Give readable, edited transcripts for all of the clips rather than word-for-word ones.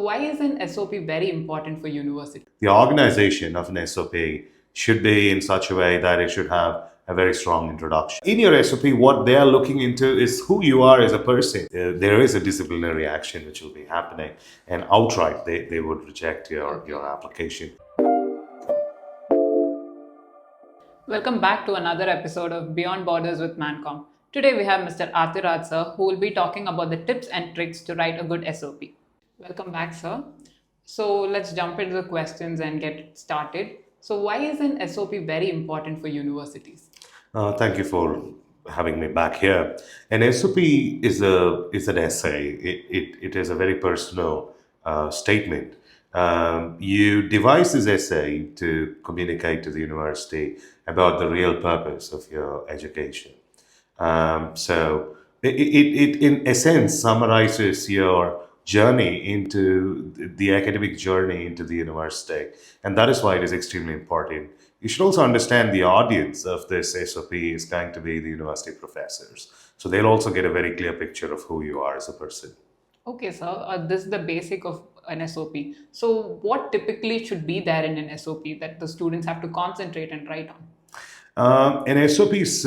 why is an SOP very important for university? The organization of an SOP should be in such a way that it should have a very strong introduction. In your SOP, what they are looking into is who you are as a person. There is a disciplinary action which will be happening, and outright they would reject your application. Welcome back to another episode of Beyond Borders with Mancomp. Today we have Mr. Aarthiraj sir, who will be talking about the tips and tricks to write a good SOP. Welcome back, sir. So let's jump into the questions and get started. So why is an SOP very important for universities? Thank you for having me back here. An SOP is an essay. It is a very personal statement. You devise this essay to communicate to the university about the real purpose of your education. So it in essence summarizes your journey into the academic journey into the university, and that is why it is extremely important. You should also understand the audience of this SOP is going to be the university professors, so they'll also get a very clear picture of who you are as a person. Okay, sir, this is the basic of an SOP. So what typically should be there in an SOP that the students have to concentrate and write on? An SOP's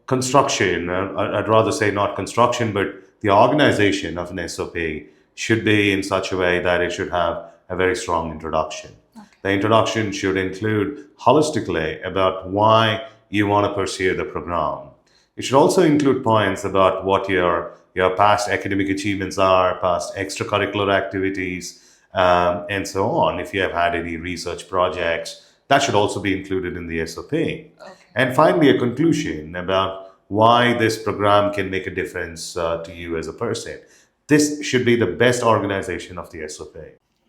construction, I'd rather say not construction, but the organization of an SOP should be in such a way that it should have a very strong introduction. The introduction should include holistically about why you want to pursue the program. It should also include points about what your past academic achievements are, past extracurricular activities, and so on. If you have had any research projects, that should also be included in the SOP. And finally, a conclusion about why this program can make a difference to you as a person. This should be the best organization of the SOP.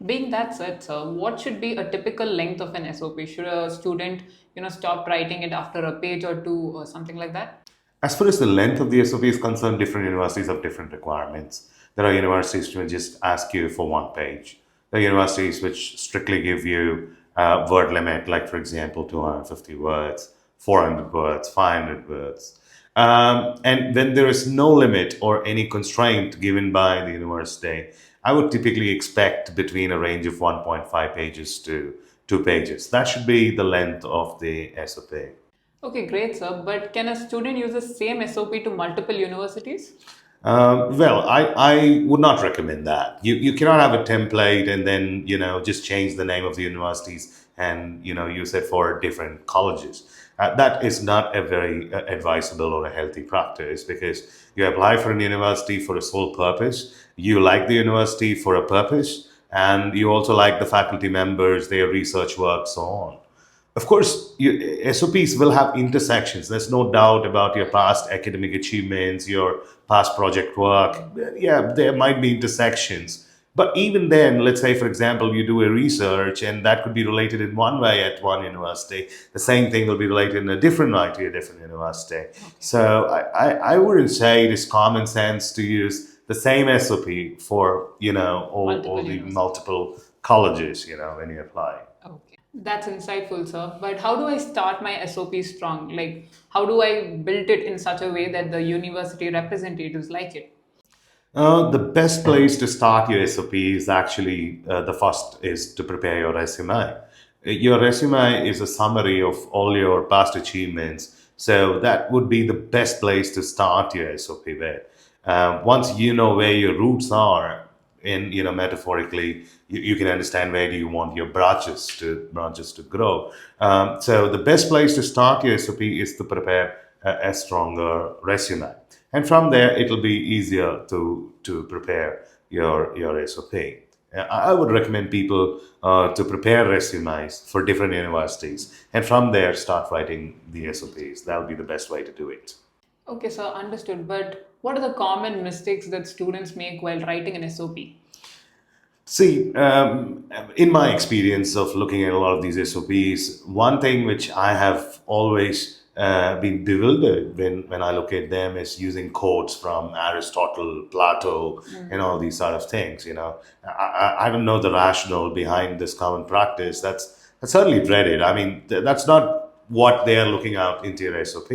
Being that said, sir, what should be a typical length of an SOP? Should a student, stop writing it after a page or two or something like that? As far as the length of the SOP is concerned, different universities have different requirements. There are universities which just ask you for one page. There are universities which strictly give you a word limit, like for example, 250 words, 400 words, 500 words. And when there is no limit or any constraint given by the university, I would typically expect between a range of 1.5 pages to 2 pages. That should be the length of the SOP. Okay, great, sir. But can a student use the same SOP to multiple universities? Well, I would not recommend that. You cannot have a template and then just change the name of the universities and use it for different colleges. That is not a very advisable or a healthy practice, because you apply for an university for a sole purpose. You like the university for a purpose, and you also like the faculty members, their research work, so on. Of course, SOPs will have intersections. There's no doubt about your past academic achievements, your past project work. Yeah, there might be intersections. But even then, let's say, for example, you do a research and that could be related in one way at one university. The same thing will be related in a different way to a different university. So I wouldn't say it is common sense to use the same SOP for, all the multiple colleges, when you apply. Okay. That's insightful, sir. But how do I start my SOP strong? Like, how do I build it in such a way that the university representatives like it? The best place to start your SOP is actually the first is to prepare your resume. Your resume is a summary of all your past achievements. So that would be the best place to start your SOP with. Once you know where your roots are, and metaphorically, you can understand where do you want your branches to grow. So the best place to start your SOP is to prepare a stronger resume, and from there it will be easier to prepare your SOP. I would recommend people to prepare resumes for different universities, and from there start writing the SOPs. That will be the best way to do it. Okay, sir, understood. But what are the common mistakes that students make while writing an SOP? See, in my experience of looking at a lot of these SOPs, one thing which I have always been bewildered when I look at them is using quotes from Aristotle, Plato, and all these sort of things. I don't know the rationale behind this common practice. That's certainly dreaded. I mean, that's not what they are looking out into your SOP.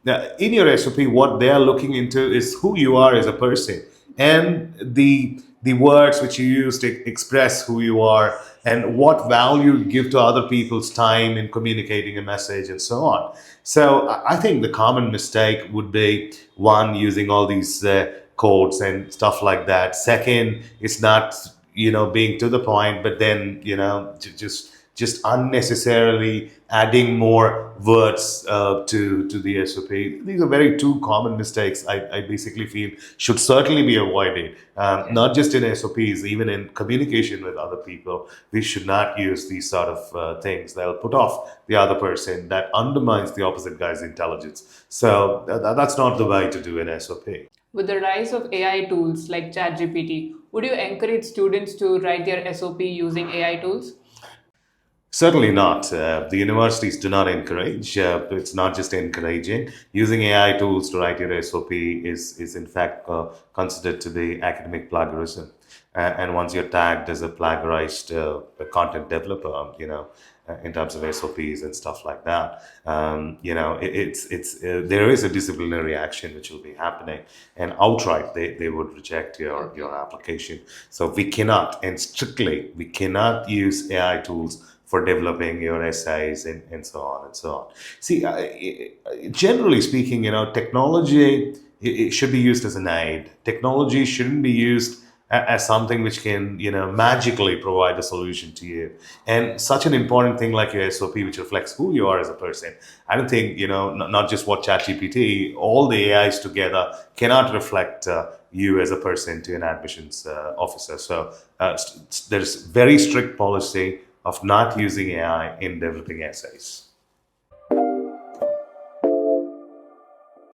Now, in your SOP, what they are looking into is who you are as a person and the the words which you use to express who you are, and what value you give to other people's time in communicating a message, and so on. So I think the common mistake would be, one, using all these codes and stuff like that. Second, it's not, being to the point, but then, just unnecessarily adding more words to the SOP. These are very two common mistakes I basically feel should certainly be avoided. Not just in SOPs, even in communication with other people, we should not use these sort of things that'll put off the other person, that undermines the opposite guy's intelligence. So that's not the way to do an SOP. With the rise of AI tools like ChatGPT, would you encourage students to write their SOP using AI tools? Certainly not. The universities do not encourage. It's not just encouraging. Using AI tools to write your SOP is in fact considered to be academic plagiarism. And once you're tagged as a plagiarized content developer, in terms of SOPs and stuff like that, it's there is a disciplinary action which will be happening, and outright they would reject your application. So we cannot, and strictly, we cannot use AI tools for developing your essays, and so on and so on. See, generally speaking, technology, it should be used as an aid. Technology shouldn't be used as something which can, magically provide a solution to you. And such an important thing like your SOP, which reflects who you are as a person. I don't think, not just what ChatGPT, all the AIs together cannot reflect you as a person to an admissions officer. So there's very strict policy of not using AI in developing essays.